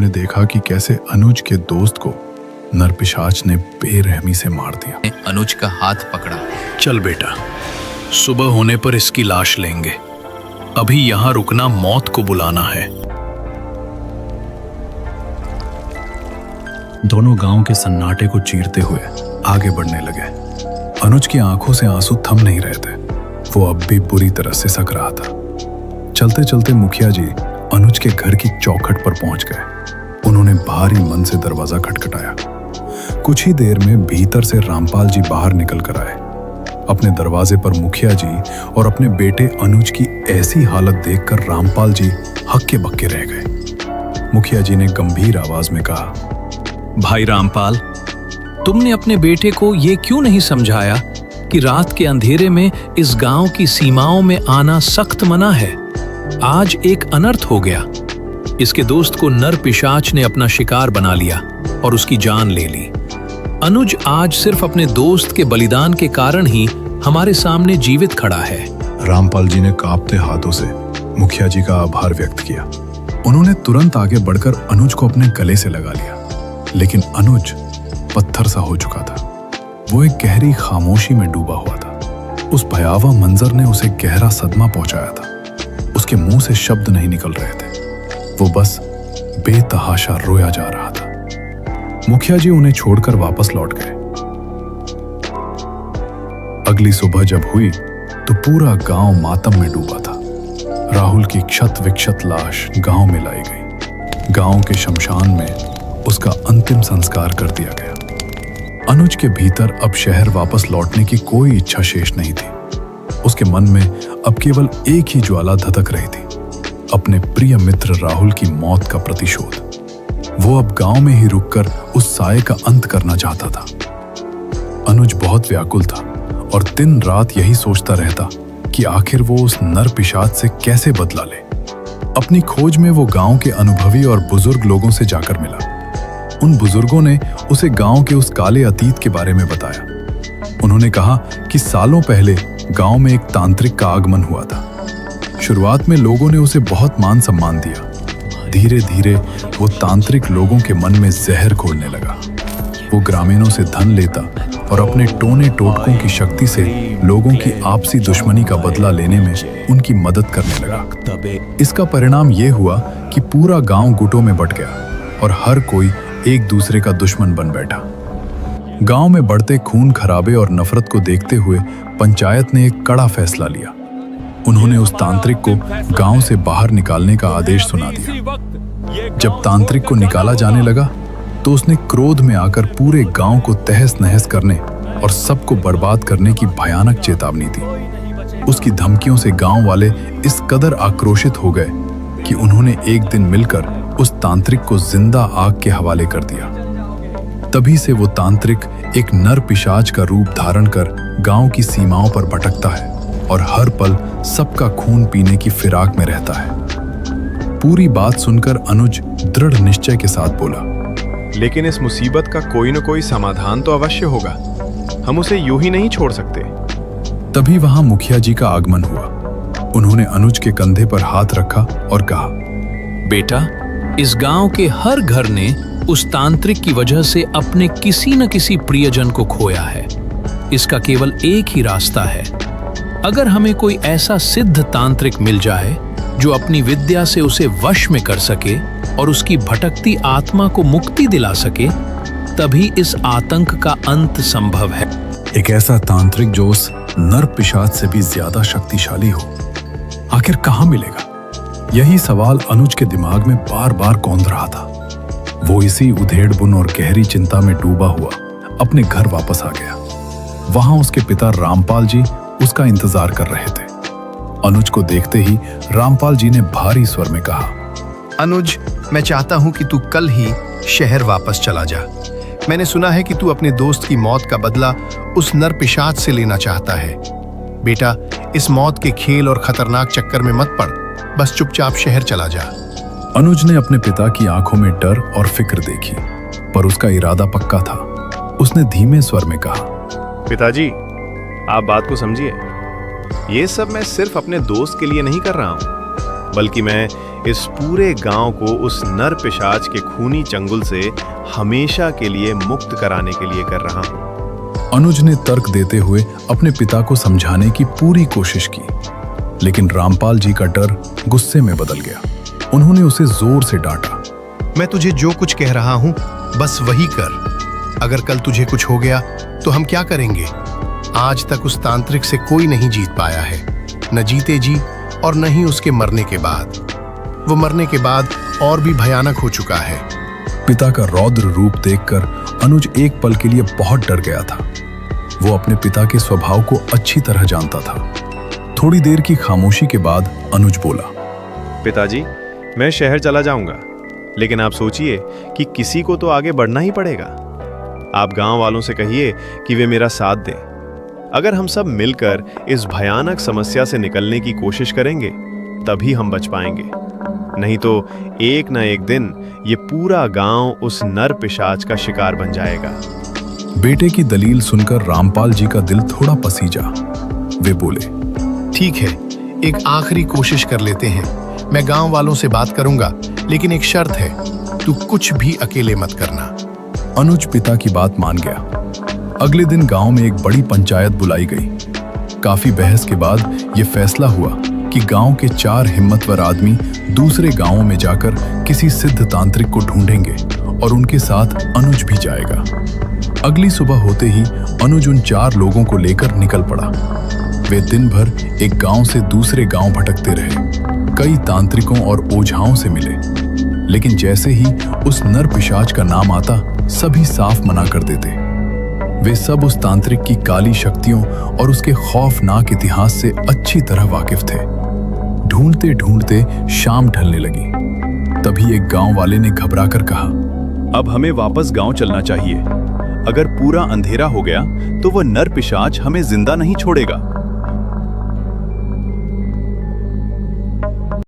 ने देखा कि कैसे अनुज के दोस्त को नरपिशाच ने बेरहमी से मार दिया। अनुज का हाथ पकड़ा। चल बेटा, सुबह होने पर इसकी लाश लेंगे। अभी यहां रुकना मौत को बुलाना है। दोनों गांव के सन्नाटे को चीरते हुए आगे बढ़ने लगे। अनुज की आंखों से आंसू थम नहीं रहे थे। वो अब भी बुरी तरह से सक रहा था। चलते चलते मुखिया जी अनुज के घर की चौखट पर पहुंच गए। उन्होंने भारी मन से दरवाजा खटखटाया। कुछ ही देर में भीतर से रामपाल जी बाहर निकल कर आए। अपने दरवाजे पर मुखिया जी और अपने बेटे अनुज की ऐसी हालत देखकर रामपाल जी हक्के बक्के रह गए। मुखिया जी ने गंभीर आवाज में कहा, भाई रामपाल, तुमने अपने बेटे को ये क्यों नहीं समझाया कि रात के अंधेरे में इस गांव की सीमाओं में आना सख्त मना है। आज एक अनर्थ हो गया। इसके दोस्त को नर पिशाच ने अपना शिकार बना लिया और उसकी जान ले ली। अनुज आज सिर्फ अपने दोस्त के बलिदान के कारण ही हमारे सामने जीवित खड़ा है। रामपाल जी ने कांपते हाथों से मुखिया जी का आभार व्यक्त किया। उन्होंने तुरंत आगे बढ़कर अनुज को अपने गले से लगा लिया, लेकिन अनुज पत्थर सा हो चुका था। वो एक गहरी खामोशी में डूबा हुआ था। उस भयावह मंजर ने उसे गहरा सदमा पहुंचाया था। उसके मुंह से शब्द नहीं निकल रहे थे। वो बस बेतहाशा रोया जा रहा था। मुखिया जी उन्हें छोड़कर वापस लौट गए। अगली सुबह जब हुई तो पूरा गांव मातम में डूबा था। राहुल की क्षत विक्षत लाश गांव में लाई गई। गांव के शमशान में उसका अंतिम संस्कार कर दिया गया। अनुज के भीतर अब शहर वापस लौटने की कोई इच्छा शेष नहीं थी। उसके मन में अब केवल एक ही ज्वाला धधक रही थी, अपने प्रिय मित्र राहुल की मौत का प्रतिशोध। वो अब गांव में ही रुककर उस साये का अंत करना चाहता था। अनुज बहुत व्याकुल था और दिन रात यही सोचता रहता कि आखिर वो उस नर पिशाच से कैसे बदला ले। अपनी खोज में वो गांव के अनुभवी और बुजुर्ग लोगों से जाकर मिला। उन बुजुर्गों ने उसे गांव के उस काले अतीत के बारे में बताया। उन्होंने कहा कि सालों पहले गांव में एक तांत्रिक का आगमन हुआ था। शुरुआत में लोगों ने उसे बहुत मान सम्मान दिया। धीरे धीरे वो तांत्रिक लोगों के मन में जहर घोलने लगा। वो ग्रामीणों से धन लेता और अपने टोने टोटकों की शक्ति से लोगों की आपसी दुश्मनी का बदला लेने में उनकी मदद करने लगा। इसका परिणाम ये हुआ कि पूरा गांव गुटों में बंट गया और हर कोई एक दूसरे का दुश्मन बन बैठा। गांव में बढ़ते खून खराबे और नफरत को देखते हुए पंचायत ने एक कड़ा फैसला लिया। उन्होंने उस तांत्रिक को गांव से बाहर निकालने का आदेश सुना दिया। जब तांत्रिक को निकाला जाने लगा तो उसने क्रोध में आकर पूरे गांव को तहस नहस करने और सबको बर्बाद करने की भयानक चेतावनी दी। उसकी धमकियों से गांव वाले इस कदर आक्रोशित हो गए कि उन्होंने एक दिन मिलकर उस तांत्रिक को जिंदा आग के हवाले कर दिया। तभी से वो तांत्रिक एक नर पिशाच का रूप धारण कर गांव की सीमाओं पर भटकता है और हर पल सबका खून पीने की फिराक में रहता है। पूरी बात सुनकर अनुज दृढ़ निश्चय के साथ बोला, लेकिन इस मुसीबत का कोई न कोई समाधान तो अवश्य होगा। हम उसे यूं ही नहीं छोड़ सकते। तभी वहां मुखिया जी का आगमन हुआ। उन्होंने अनुज के कंधे पर हाथ रखा और कहा, बेटा, इस गांव के हर घर ने उस तांत्रिक की वजह से अपने किसी न किसी प्रियजन को खोया है। इसका केवल एक ही रास्ता है। अगर हमें कोई ऐसा सिद्ध तांत्रिक मिल जाए जो अपनी विद्या से उसे वश में कर सके और उसकी भटकती आत्मा को मुक्ति दिला सके, तभी इस आतंक का अंत संभव है। एक ऐसा तांत्रिक जो उस नर पिशाच से भी ज्यादा शक्तिशाली हो, आखिर कहां मिलेगा? यही सवाल अनुज के दिमाग में बार बार कौंध रहा था। वो इसी उधेड़बुन और गहरी चिंता में डूबा हुआ अपने घर वापस आ गया। वहां उसके पिता रामपाल जी उसका इंतजार कर रहे थे। अनुज को देखते ही रामपाल जी ने भारी स्वर में कहा, अनुज, मैं चाहता हूं कि तू कल ही शहर वापस चला जा। मैंने सुना है कि तू अपने दोस्त की मौत का बदला उस नर पिशाच से लेना चाहता है। बेटा, इस मौत के खेल और खतरनाक चक्कर में मत पड़। बस चुपचाप शहर चला जा। अनुज ने अपने पिता की आंखों में डर और फिक्र देखी, पर उसका इरादा पक्का था। उसने धीमे स्वर में कहा, पिताजी, आप बात को समझिए। ये सब मैं सिर्फ अपने दोस्त के लिए नहीं कर रहा हूं। बल्कि मैं इस पूरे गांव को उस नर पिशाच के खूनी चंगुल से हमेशा के लिए मुक्त कराने के लिए कर रहा हूं। अनुज ने तर्क देते हुए अपने पिता को समझाने की पूरी कोशिश की, लेकिन रामपाल जी का डर गुस्से में बदल गया। उन्होंने उसे जोर से डांटा। मैं तुझे जो कुछ कह रहा हूं बस वही कर। अगर कल तुझे कुछ हो गया तो हम क्या करेंगे? आज तक उस तांत्रिक से कोई नहीं जीत पाया है, न जीते जी और न ही उसके मरने के बाद। वो मरने के बाद और भी भयानक हो चुका है। पिता का रौद्र रूप देखकर अनुज एक पल के लिए बहुत डर गया था। वो अपने पिता के स्वभाव को अच्छी तरह जानता था। थोड़ी देर की खामोशी के बाद अनुज बोला, पिताजी, मैं शहर चला जाऊंगा, लेकिन आप सोचिए कि किसी को तो आगे बढ़ना ही पड़ेगा। आप गांव वालों से कहिए कि वे मेरा साथ दें। अगर हम सब मिलकर इस भयानक समस्या से निकलने की कोशिश करेंगे तभी हम बच पाएंगे, नहीं तो एक न एक दिन ये पूरा गांव उस नर पिशाच का शिकार बन जाएगा। बेटे की दलील सुनकर रामपाल जी का दिल थोड़ा पसीजा। वे बोले, ठीक है, एक आखिरी कोशिश कर लेते हैं। मैं गांव वालों से बात करूंगा, लेकिन एक शर्त है, तू कुछ भी अकेले मत करना। अनुज पिता की बात मान गया। अगले दिन गांव में एक बड़ी पंचायत बुलाई गई। काफी बहस के बाद यह फैसला हुआ कि गांव के 4 हिम्मतवर आदमी दूसरे गांवों में जाकर किसी सिद्ध तांत्रिक को ढूंढेंगे और उनके साथ अनुज भी जाएगा। अगली सुबह होते ही अनुज उन 4 लोगों को लेकर निकल पड़ा। वे दिन भर एक गांव से दूसरे गांव भटकते रहे, कई तांत्रिकों और ओझाओं से मिले, लेकिन जैसे ही उस नर पिशाच का नाम आता सभी साफ मना कर देते। वे सब उस तांत्रिक की काली शक्तियों और उसके खौफनाक इतिहास से अच्छी तरह वाकिफ थे। ढूंढते ढूंढते शाम ढलने लगी। तभी एक गांव वाले ने घबराकर कहा, अब हमें वापस गांव चलना चाहिए। अगर पूरा अंधेरा हो गया तो वह नर पिशाच हमें जिंदा नहीं छोड़ेगा।